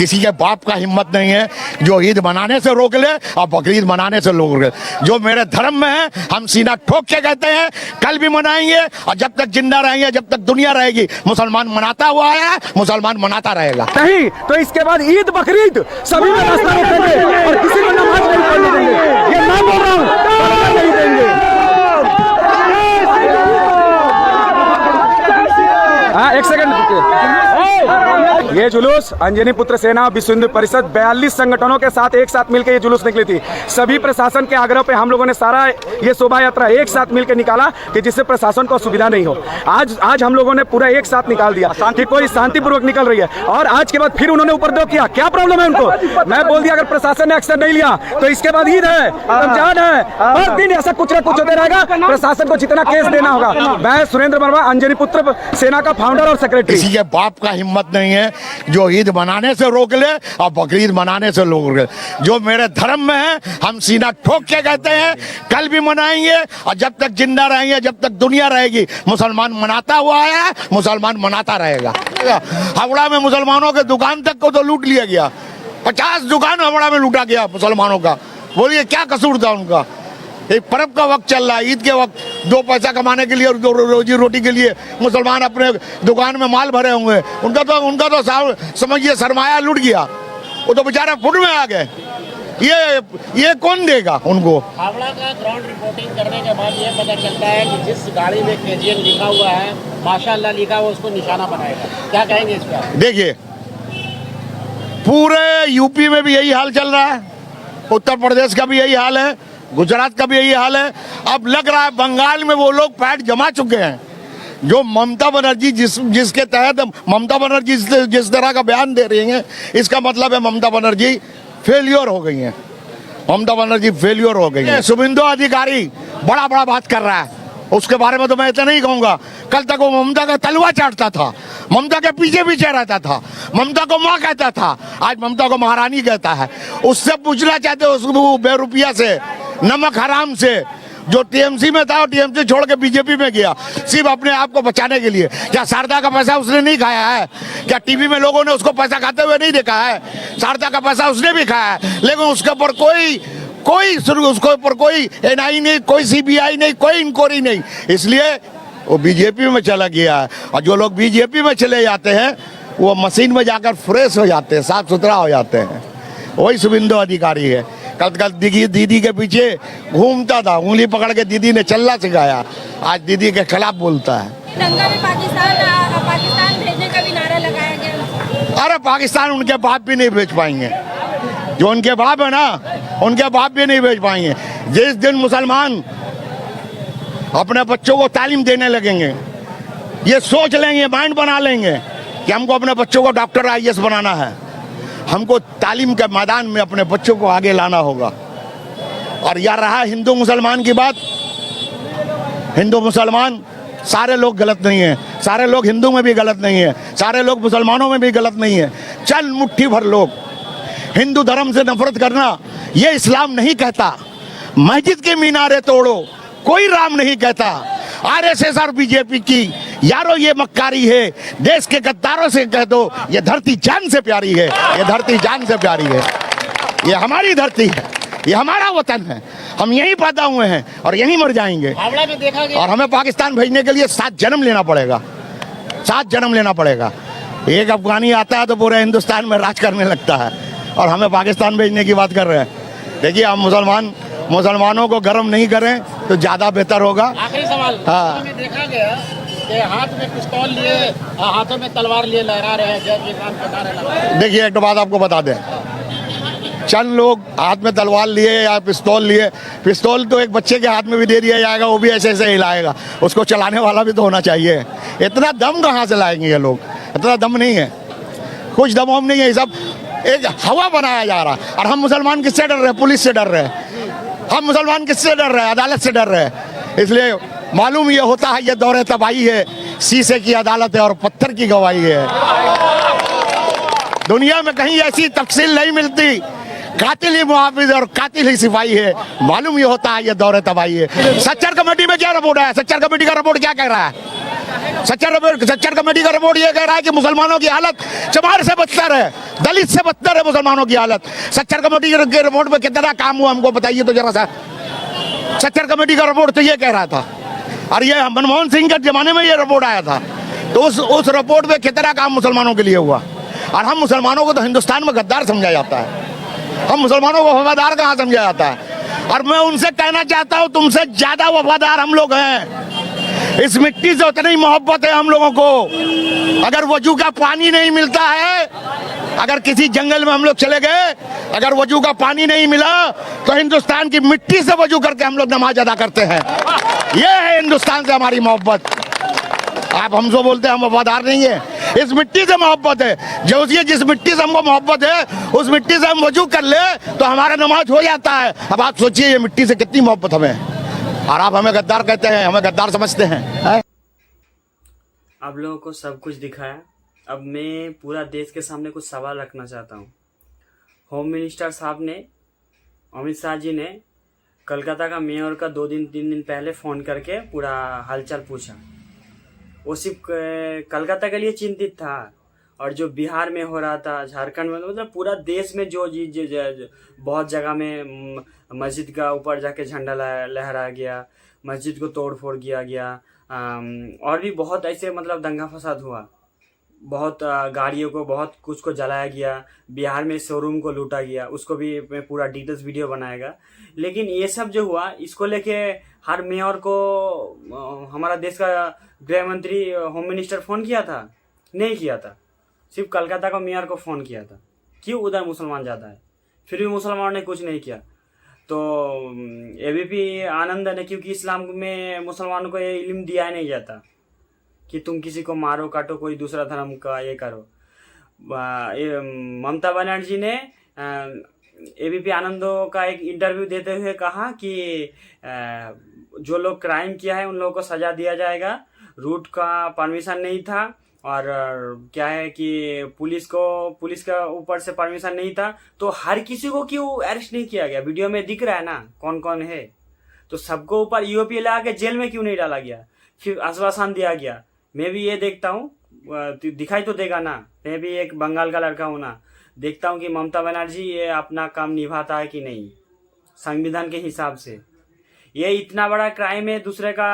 किसी के बाप का हिम्मत नहीं है जो ईद मनाने से रोक ले और बकरीद मनाने से रोक ले। जो मेरे धर्म में है हम सीना ठोक के कहते हैं कल भी मनाएंगे और जब तक जिंदा रहेंगे, जब तक दुनिया रहेगी, मुसलमान मनाता हुआ आया, मुसलमान मनाता रहेगा। नहीं तो इसके बाद ईद बकरीद सभी में रास्ता रोकेंगे और किसी को नमाज नहीं पढ़ने देंगे। ये मैं बोल रहा हूँ, नहीं देंगे। हाँ, एक सेकंड ये जुलूस अंजनी पुत्र सेना विश्व हिंदू परिषद 42 संगठनों के साथ एक साथ मिलकर ये जुलूस निकली थी। सभी प्रशासन के आग्रह पे हम लोगों ने सारा ये शोभा यात्रा एक साथ मिलकर निकाला कि जिससे प्रशासन को सुविधा नहीं हो। आज हम लोगों ने पूरा एक साथ निकाल दिया कि कोई शांतिपूर्वक निकल रही है। और आज के बाद फिर उन्होंने उपद्रव किया। क्या प्रॉब्लम है उनको? मैं बोल दिया अगर प्रशासन ने एक्शन नहीं लिया तो इसके बाद ईद है, रमजान है, हर दिन ऐसा कुछ ना कुछ होते रहेगा। प्रशासन को जितना केस देना होगा। मैं सुरेंद्र वर्मा, अंजनी पुत्र सेना का फाउंडर और सेक्रेटरी। किसी के बाप का हिम्मत नहीं है जो ईद मनाने से रोक ले और बकरीद मनाने से रोक ले। जो मेरे धर्म में है हम सीना ठोक के कहते हैं कल भी मनाएंगे और जब तक जिंदा रहेंगे, जब तक दुनिया रहेगी, मुसलमान मनाता हुआ आया, मुसलमान मनाता रहेगा। हावड़ा में मुसलमानों के दुकान तक को तो लूट लिया गया। 50 दुकान हावड़ा में लूटा गया मुसलमानों का। बोलिए क्या कसूर था उनका? एक पर्व का वक्त चल रहा है, ईद के वक्त 2 पैसा कमाने के लिए और 2 रोजी रोटी के लिए मुसलमान अपने दुकान में माल भरे होंगे। उनका तो समझिए सरमाया लूट गया। वो तो बेचारे फुट में आ गए। ये कौन देगा उनको? हावड़ा का ग्राउंड रिपोर्टिंग करने के बाद ये पता चलता है कि जिस गाड़ी में KGN लिखा हुआ है, माशाअल्लाह लिखा हुआ, उसको निशाना बनाएगा। क्या कहेंगे इस पर? देखिए पूरे यूपी में भी यही हाल चल रहा है, उत्तर प्रदेश का भी यही हाल है, गुजरात का भी यही हाल है। अब लग रहा है बंगाल में वो लोग पैठ जमा चुके हैं। जो ममता बनर्जी जिसके तहत ममता बनर्जी जिस तरह का बयान दे रही हैं, इसका मतलब है ममता बनर्जी फेलियर हो गई हैं। ममता बनर्जी फेलियर हो गई है। शुभेंदु अधिकारी बड़ा बात कर रहा है, उसके बारे में तो मैं इतना नहीं कहूंगा। कल तक वो ममता का तलवा चाटता था, ममता के पीछे रहता था, ममता को माँ कहता था, आज ममता को महारानी कहता है। उससे पूछना चाहते हो उसको बेरुपया से, नमक हराम से, जो टीएमसी में था और टीएमसी छोड़ के बीजेपी में गया सिर्फ अपने आप को बचाने के लिए। क्या शारदा का पैसा उसने नहीं खाया है? क्या टीवी में लोगों ने उसको पैसा खाते हुए नहीं देखा है? शारदा का पैसा उसने भी खाया है, लेकिन उसके ऊपर कोई एनआई नहीं, कोई सीबीआई नहीं, कोई इंक्वायरी नहीं। इसलिए वो बीजेपी में चला गया है। और जो लोग बीजेपी में चले जाते हैं वो मशीन में जाकर फ्रेश हो जाते हैं, साफ सुथरा हो जाते हैं। वही शुभेंदु अधिकारी है। कल दीदी के पीछे घूमता था, उंगली पकड़ के दीदी ने चलना सिखाया, आज दीदी के खिलाफ बोलता है। दंगा में पाकिस्तान भेजने का भी नारा लगाया गया। अरे पाकिस्तान उनके बाप भी नहीं भेज पाएंगे। जो उनके बाप है ना, उनके बाप भी नहीं भेज पाएंगे। जिस दिन मुसलमान अपने बच्चों को तालीम देने लगेंगे, ये सोच लेंगे, माइंड बना लेंगे कि हमको अपने बच्चों को डॉक्टर IAS बनाना है, हमको तालीम के मैदान में अपने बच्चों को आगे लाना होगा। और यह रहा हिंदू मुसलमान की बात। हिंदू मुसलमान सारे लोग गलत नहीं है, सारे लोग हिंदू में भी गलत नहीं है, सारे लोग मुसलमानों में भी गलत नहीं है। चंद मुट्ठी भर लोग हिंदू धर्म से नफरत करना ये इस्लाम नहीं कहता। मस्जिद के मीनारे तोड़ो, कोई राम नहीं कहता। RSS और बीजेपी की यारो ये मक्कारी है। देश के गद्दारों से कह दो ये धरती जान से प्यारी है, ये धरती जान से प्यारी है। ये हमारी धरती है, ये हमारा वतन है, हम यहीं पैदा हुए हैं और यहीं मर जाएंगे। हावड़ा में देखा गया। और हमें पाकिस्तान भेजने के लिए 7 जन्म लेना पड़ेगा, 7 जन्म लेना पड़ेगा। एक अफगानी आता है तो पूरे हिंदुस्तान में राज करने लगता है और हमें पाकिस्तान भेजने की बात कर रहे हैं। देखिए हम मुसलमानों को गर्म नहीं करें तो ज्यादा बेहतर होगा। आखिरी सवाल। हाँ। में देखा गया कि हाथ में पिस्तौल लिए, हाथों में तलवार लिए लहरा रहे हैं, जय किसान के नारे लगा रहे हैं। देखिए एक बात आपको बता दें, चंद लोग हाथ में तलवार लिए या पिस्तौल लिए, पिस्तौल तो एक बच्चे के हाथ में भी दे दिया जाएगा, वो भी ऐसे हिलाएगा, उसको चलाने वाला भी तो होना चाहिए। इतना दम कहाँ से लाएंगे ये लोग? इतना दम नहीं है, कुछ दम नहीं है। ये सब एक हवा बनाया जा रहा है। और हम मुसलमान किससे डर रहे हैं? पुलिस से डर रहे हैं। हम मुसलमान किससे डर रहे हैं? अदालत से डर रहे हैं। इसलिए मालूम ये होता है ये दौरे तबाही है, शीशे की अदालत है और पत्थर की गवाही है। दुनिया में कहीं ऐसी तफसील नहीं मिलती, कातिल ही मुहाफिज और कातिल ही सिपाही है। मालूम ये होता है ये दौरे तबाही है। सच्चर कमेटी में क्या रिपोर्ट है? सच्चर कमेटी का रिपोर्ट क्या कह रहा है? सच्चर कमेटी का रिपोर्ट ये कह रहा है कि मुसलमानों की हालत चमार से बदतर है, दलित से बदतर है मुसलमानों की हालत। सच्चर कमेटी के रिपोर्ट में कितना काम हुआ हमको बताइए तो जरा सा। सच्चर कमेटी का रिपोर्ट तो ये कह रहा था, और ये मनमोहन सिंह के जमाने में ये रिपोर्ट आया था, तो उस रिपोर्ट में कितना काम मुसलमानों के लिए हुआ। और हम मुसलमानों को तो हिंदुस्तान में गद्दार समझा जाता है, हम मुसलमानों को वफादार कहाँ समझा जाता है। और मैं उनसे कहना चाहता हूँ, तुमसे ज्यादा वफादार हम लोग हैं। इस मिट्टी से उतनी मोहब्बत है हम लोगों को। अगर वजू का पानी नहीं मिलता है, अगर किसी जंगल में हम लोग चले गए, अगर वजू का पानी नहीं मिला तो हिंदुस्तान की मिट्टी से वजू करके हम लोग नमाज अदा करते हैं। ये है हिंदुस्तान से हमारी मोहब्बत। आप हमसे बोलते हैं हम वफादार नहीं है, इस मिट्टी से मोहब्बत है। जो जिस मिट्टी से हमको मोहब्बत है, उस मिट्टी से हम वजू कर ले तो हमारा नमाज हो जाता है। अब आप सोचिए ये मिट्टी से कितनी मोहब्बत हमें, और आप हमें गद्दार कहते हैं, हमें गद्दार समझते हैं। आप लोगों को सब कुछ दिखाया। अब मैं पूरा देश के सामने कुछ सवाल रखना चाहता हूँ। होम मिनिस्टर साहब ने, अमित शाह जी ने कलकत्ता का मेयर का 2-3 दिन पहले फ़ोन करके पूरा हालचाल पूछा। वो सिर्फ कलकत्ता के लिए चिंतित था, और जो बिहार में हो रहा था, झारखंड में, मतलब पूरा देश में जो बहुत जगह में मस्जिद का ऊपर जाके झंडा लहराया गया, मस्जिद को तोड़ फोड़ किया गया, और भी बहुत ऐसे मतलब दंगा फसाद हुआ। बहुत गाड़ियों को, बहुत कुछ को जलाया गया, बिहार में शोरूम को लूटा गया, उसको भी मैं पूरा डिटेल्स वीडियो बनाएगा। लेकिन ये सब जो हुआ, इसको लेके हर मेयर को हमारा देश का गृह मंत्री, होम मिनिस्टर फ़ोन किया था? नहीं किया था। सिर्फ कलकत्ता का मेयर को फ़ोन किया था। क्यों? उधर मुसलमान ज़्यादा है, फिर भी मुसलमानों ने कुछ नहीं किया। तो एबीपी आनंद ने, क्योंकि इस्लाम में मुसलमानों को ये इल्म दिया नहीं जाता कि तुम किसी को मारो काटो, कोई दूसरा धर्म का ये करो। ममता बनर्जी ने एबीपी आनंदो का एक इंटरव्यू देते हुए कहा कि जो लोग क्राइम किया है उन लोगों को सजा दिया जाएगा। रूट का परमिशन नहीं था, और क्या है कि पुलिस का ऊपर से परमिशन नहीं था, तो हर किसी को क्यों अरेस्ट नहीं किया गया? वीडियो में दिख रहा है ना कौन कौन है। तो सबको ऊपर ईओपी लगा के जेल में क्यों नहीं डाला गया? फिर आश्वासन दिया गया। मैं भी ये देखता हूँ, दिखाई तो देगा ना, मैं भी एक बंगाल का लड़का हूँ ना, देखता हूँ कि ममता बनर्जी ये अपना काम निभाता है कि नहीं संविधान के हिसाब से। ये इतना बड़ा क्राइम है, दूसरे का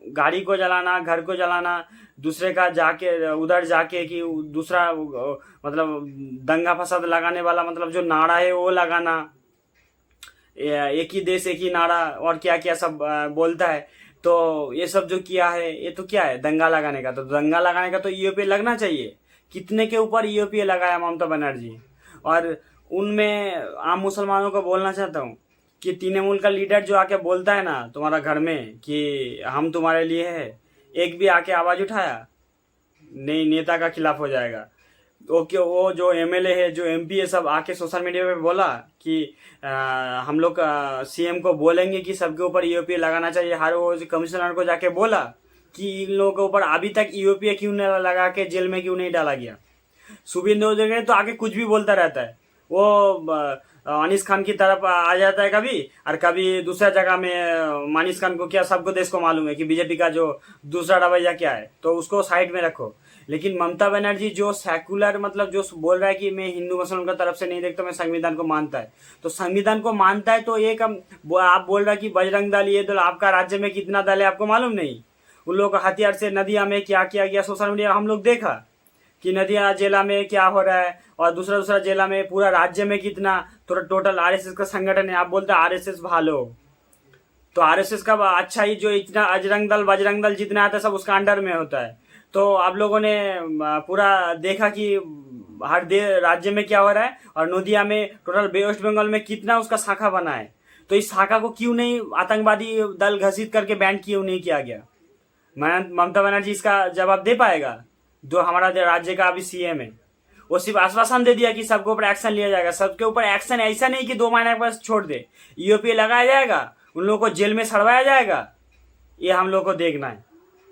गाड़ी को जलाना, घर को जलाना, दूसरे का जाके उधर जाके कि दूसरा मतलब दंगा फसाद लगाने वाला, मतलब जो नारा है वो लगाना, एक ही देश एक ही नारा, और क्या क्या सब बोलता है। तो ये सब जो किया है, ये तो क्या है? दंगा लगाने का। तो दंगा लगाने का तो ईओपी लगना चाहिए। कितने के ऊपर ईओपी लगाया ममता बनर्जी। और उनमें आम मुसलमानों को बोलना चाहता हूँ कि तृणमूल का लीडर जो आके बोलता है ना तुम्हारा घर में कि हम तुम्हारे लिए है, एक भी आके आवाज उठाया नहीं, नेता का खिलाफ हो जाएगा। वो जो एमएलए है, जो एमपी है, सब आके सोशल मीडिया पे बोला कि हम लोग सीएम को बोलेंगे कि सबके ऊपर ईओपी लगाना चाहिए। हर वो कमिश्नर को जाके बोला कि इन लोगों के ऊपर अभी तक ईओपी क्यों नहीं लगा के जेल में क्यों नहीं डाला गया। शुभेंदु अधिकारी तो आगे कुछ भी बोलता रहता है। वो अनीस खान की तरफ आ जाता है कभी, और कभी दूसरा जगह में अनीस खान को क्या सबको देश को मालूम है कि बीजेपी का जो दूसरा रवैया क्या है, तो उसको साइड में रखो। लेकिन ममता बनर्जी जो सेकुलर, मतलब जो बोल रहा है कि मैं हिंदू मुसलमान का तरफ से नहीं देखता, मैं संविधान को मानता है, तो संविधान को मानता है तो एक आप बोल रहा है कि बजरंग दल, ये दल, आपका राज्य में कितना दल है आपको मालूम नहीं? उन लोगों का हथियार से नदिया में क्या किया गया, सोशल मीडिया हम लोग देखा कि नदिया जिला में क्या हो रहा है, और दूसरा जिला में, पूरा राज्य में कितना टोटल आरएसएस का संगठन है। आप बोलते हैं आरएसएस भालो, तो आरएसएस का अच्छा ही जो इतना बजरंग दल जितना आता है सब उसका अंडर में होता है। तो आप लोगों ने पूरा देखा कि हर राज्य में क्या हो रहा है, और नदिया में टोटल वेस्ट बंगाल में कितना उसका शाखा बना है। तो इस शाखा को क्यों नहीं आतंकवादी दल घोषित करके बैन क्यों नहीं किया गया? ममता बनर्जी इसका जवाब दे पाएगा? जो हमारा राज्य का अभी सीएम है, वो सिर्फ आश्वासन दे दिया कि सबके ऊपर एक्शन लिया जाएगा। सबके ऊपर एक्शन ऐसा नहीं कि 2 महीने के बाद छोड़ दे, ईओपी लगाया जाएगा, उन लोगों को जेल में सड़वाया जाएगा। ये हम लोग को देखना है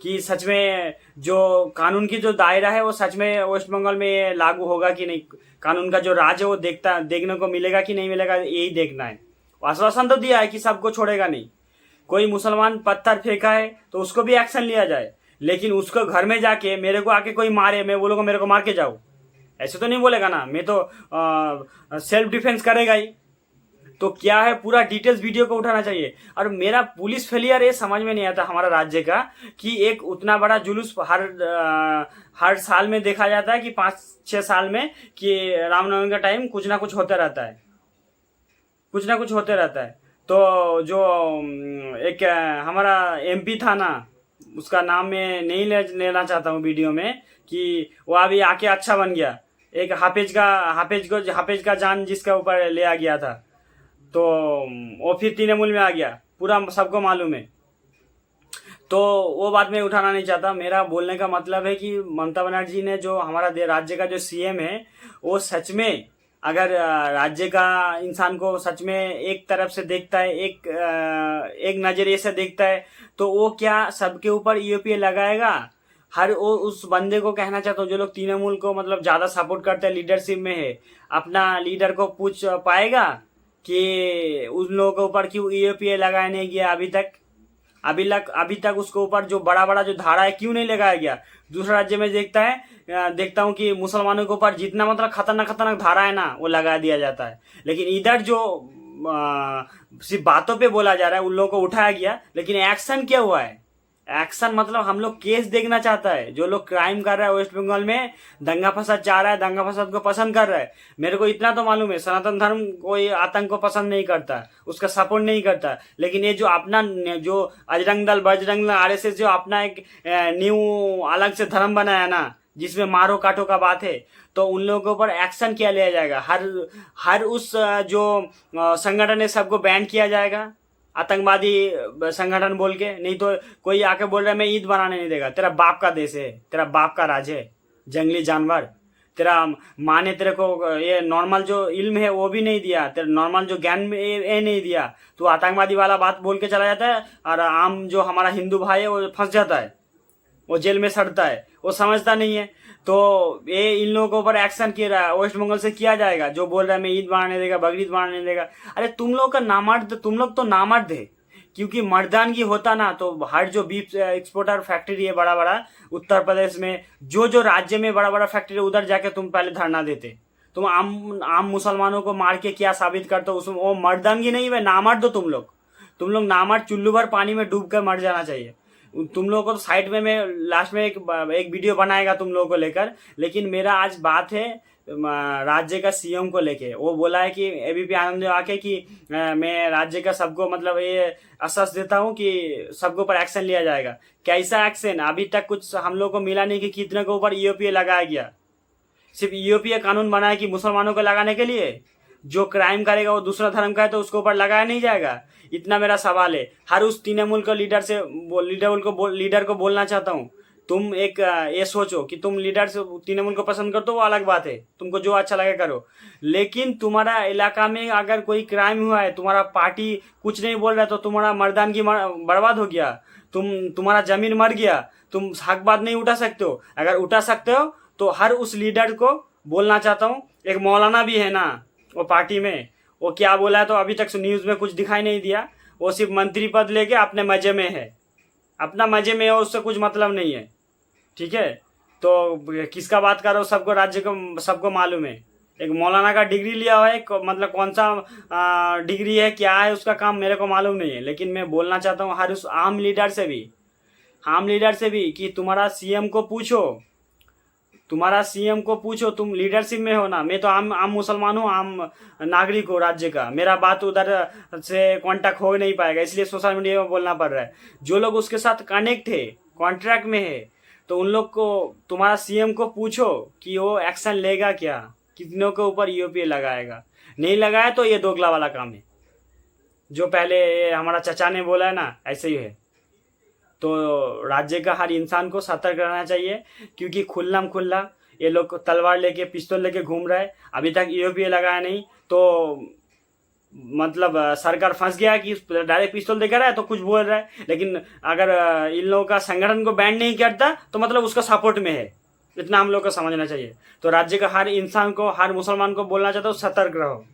कि सच में जो कानून की जो दायरा है वो सच में वेस्ट बंगाल में लागू होगा कि नहीं, कानून का जो राज है वो देखने को मिलेगा कि नहीं मिलेगा, यही देखना है। आश्वासन तो दिया है कि सबको छोड़ेगा नहीं। कोई मुसलमान पत्थर फेंका है तो उसको भी एक्शन लिया जाए, लेकिन उसको घर में जाके मेरे को आके कोई मारे, मैं बोलूँगा मेरे को मार के जाओ, ऐसे तो नहीं बोलेगा ना, मैं तो सेल्फ डिफेंस करेगा ही। तो क्या है, पूरा डिटेल्स वीडियो को उठाना चाहिए। और मेरा पुलिस फेलियर ये समझ में नहीं आता हमारा राज्य का, कि एक उतना बड़ा जुलूस हर साल में देखा जाता है कि 5-6 साल में कि रामनवमी का टाइम कुछ ना कुछ होता रहता है, कुछ ना कुछ होते रहता है। तो जो एक हमारा MP था ना, उसका नाम मैं नहीं लेना चाहता हूँ वीडियो में, कि वो अभी आके अच्छा बन गया। एक हाफिज का जान जिसका ऊपर ले आ गया था, तो वो फिर तृणमूल में आ गया, पूरा सबको मालूम है। तो वो बात मैं उठाना नहीं चाहता। मेरा बोलने का मतलब है कि ममता बनर्जी ने, जो हमारा राज्य का जो CM है, वो सच में अगर राज्य का इंसान को सच में एक तरफ से देखता है, एक नजरिए से देखता है, तो वो क्या सबके ऊपर EOP लगाएगा? हर वो उस बंदे को कहना चाहता हूँ जो लोग तृणमूल को मतलब ज्यादा सपोर्ट करते हैं, लीडरशिप में है, अपना लीडर को पूछ पाएगा कि उन लोगों के ऊपर क्यों EOP लगाया नहीं गया अभी तक उसके ऊपर जो बड़ा जो धारा है क्यों नहीं लगाया गया? दूसरा राज्य में देखता हूँ कि मुसलमानों के ऊपर जितना मतलब खतरनाक धारा है ना, वो लगा दिया जाता है। लेकिन इधर जो सिर्फ बातों पे बोला जा रहा है, उन लोगों को उठाया गया, लेकिन एक्शन क्या हुआ है? एक्शन मतलब हम लोग केस देखना चाहता है। जो लोग क्राइम कर रहा है वेस्ट बंगाल में, दंगा फसाद चाह रहा है, दंगा फसाद को पसंद कर रहा है, मेरे को इतना तो मालूम है सनातन धर्म कोई आतंक को पसंद नहीं करता, उसका सपोर्ट नहीं करता। लेकिन ये जो अपना जो बजरंग दल RSS जो अपना एक न्यू अलग से धर्म बनाया ना, जिसमें मारो काटो का बात है, तो उन लोगों के ऊपर एक्शन किया लिया जाएगा। हर उस जो संगठन है सबको बैन किया जाएगा, आतंकवादी संगठन बोल के। नहीं तो कोई आके बोल रहा है मैं ईद बनाने नहीं देगा, तेरा बाप का देश है, तेरा बाप का राज है, जंगली जानवर। तेरा माँ ने तेरे को ये नॉर्मल जो इल्म है वो भी नहीं दिया, तेरा नॉर्मल जो ज्ञान ये नहीं दिया, तो आतंकवादी वाला बात बोल के चला जाता है। और आम जो हमारा हिंदू भाई है वो फंस जाता है, वो जेल में सड़ता है, वो समझता नहीं है। तो ये इन लोगों के ऊपर एक्शन किया रहा है, वेस्ट बंगाल से किया जाएगा। जो बोल रहा है मैं ईद बनाने देगा, बकरीद बनाने देगा, अरे तुम लोग का नामर्द, तुम लोग तो नामर्द है। क्योंकि मर्दानगी होता ना, तो हर जो बीफ एक्सपोर्टर फैक्ट्री है बड़ा उत्तर प्रदेश में, जो राज्य में बड़ा फैक्ट्री, उधर जाके तुम पहले धरना देते। तुम आम मुसलमानों को मार के क्या साबित करते हो? उसमें वो मर्दानगी नहीं है, नामर्द हो तुम लोग नामर्द। चुल्लू भर पानी में डूब कर मर जाना चाहिए तुम लोगों को। तो साइड में मैं लास्ट में एक वीडियो बनाएगा तुम लोगों को लेकर। लेकिन मेरा आज बात है राज्य का CM को लेके। वो बोला है कि ABP आनंद आके कि मैं राज्य का सबको मतलब ये आश्वास देता हूँ कि सबके ऊपर एक्शन लिया जाएगा। कैसा एक्शन? अभी तक कुछ हम लोग को मिला नहीं कि कितने के ऊपर EOP लगाया गया। सिर्फ EOP कानून बनाया कि मुसलमानों को लगाने के लिए, जो क्राइम करेगा वो दूसरा धर्म का है तो उसके ऊपर लगाया नहीं जाएगा। इतना मेरा सवाल है। हर उस तृणमूल को लीडर को बोलना चाहता हूँ, तुम एक ये सोचो कि तुम लीडर से तृणमूल को पसंद करते हो, वो अलग बात है, तुमको जो अच्छा लगे करो। लेकिन तुम्हारा इलाका में अगर कोई क्राइम हुआ है, तुम्हारा पार्टी कुछ नहीं बोल रहा है, तो तुम्हारा मर्दानगी बर्बाद हो गया, तुम्हारा जमीन मर गया, तुम हक बात नहीं उठा सकते हो। अगर उठा सकते हो तो हर उस लीडर को बोलना चाहता हूँ। एक मौलाना भी है ना वो पार्टी में, वो क्या बोला है तो अभी तक न्यूज़ में कुछ दिखाई नहीं दिया। वो सिर्फ मंत्री पद लेके अपने मजे में है, अपना मजे में है, उससे कुछ मतलब नहीं है। ठीक है, तो किसका बात कर रहा हूँ सबको राज्य को सबको मालूम है। एक मौलाना का डिग्री लिया हुआ है, मतलब कौन सा डिग्री है क्या है उसका काम मेरे को मालूम नहीं है। लेकिन मैं बोलना चाहता हूँ हर उस आम लीडर से भी कि तुम्हारा CM को पूछो, तुम लीडरशिप में हो ना। मैं तो आम मुसलमान हूँ, आम नागरिक हूँ राज्य का, मेरा बात उधर से कांटेक्ट हो नहीं पाएगा, इसलिए सोशल मीडिया में बोलना पड़ रहा है। जो लोग उसके साथ कनेक्ट है, कॉन्ट्रैक्ट में है, तो उन लोग को तुम्हारा CM को पूछो कि वो एक्शन लेगा क्या, कितनों के ऊपर EOP लगाएगा। नहीं लगाया तो ये दोगला वाला काम है, जो पहले हमारा चचा ने बोला है ना, ऐसे ही है। तो राज्य का हर इंसान को सतर्क रहना चाहिए, क्योंकि खुल्ला ये लोग तलवार लेके पिस्तौल लेके घूम रहा है। अभी तक EOP लगाया नहीं, तो मतलब सरकार फंस गया कि डायरेक्ट पिस्तौल देकर रहा है तो कुछ बोल रहा है। लेकिन अगर इन लोगों का संगठन को बैन नहीं करता तो मतलब उसका सपोर्ट में है, इतना हम लोग को समझना चाहिए। तो राज्य का हर इंसान को, हर मुसलमान को बोलना चाहता हूँ सतर्क रहो।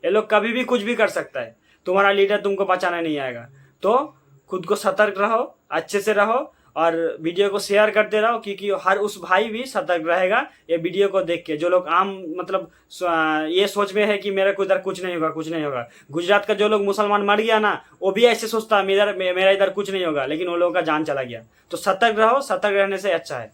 ये लोग कभी भी कुछ भी कर सकता है, तुम्हारा लीडर तुमको बचाना नहीं आएगा। तो खुद को सतर्क रहो, अच्छे से रहो, और वीडियो को शेयर करते रहो, क्योंकि हर उस भाई भी सतर्क रहेगा ये वीडियो को देख के। जो लोग आम मतलब ये सोच में है कि मेरे को इधर कुछ नहीं होगा, कुछ नहीं होगा। गुजरात का जो लोग मुसलमान मर गया ना, वो भी ऐसे सोचता है मेरा इधर कुछ नहीं होगा, लेकिन वो लोगों का जान चला गया। तो सतर्क रहो, सतर्क रहने से अच्छा है।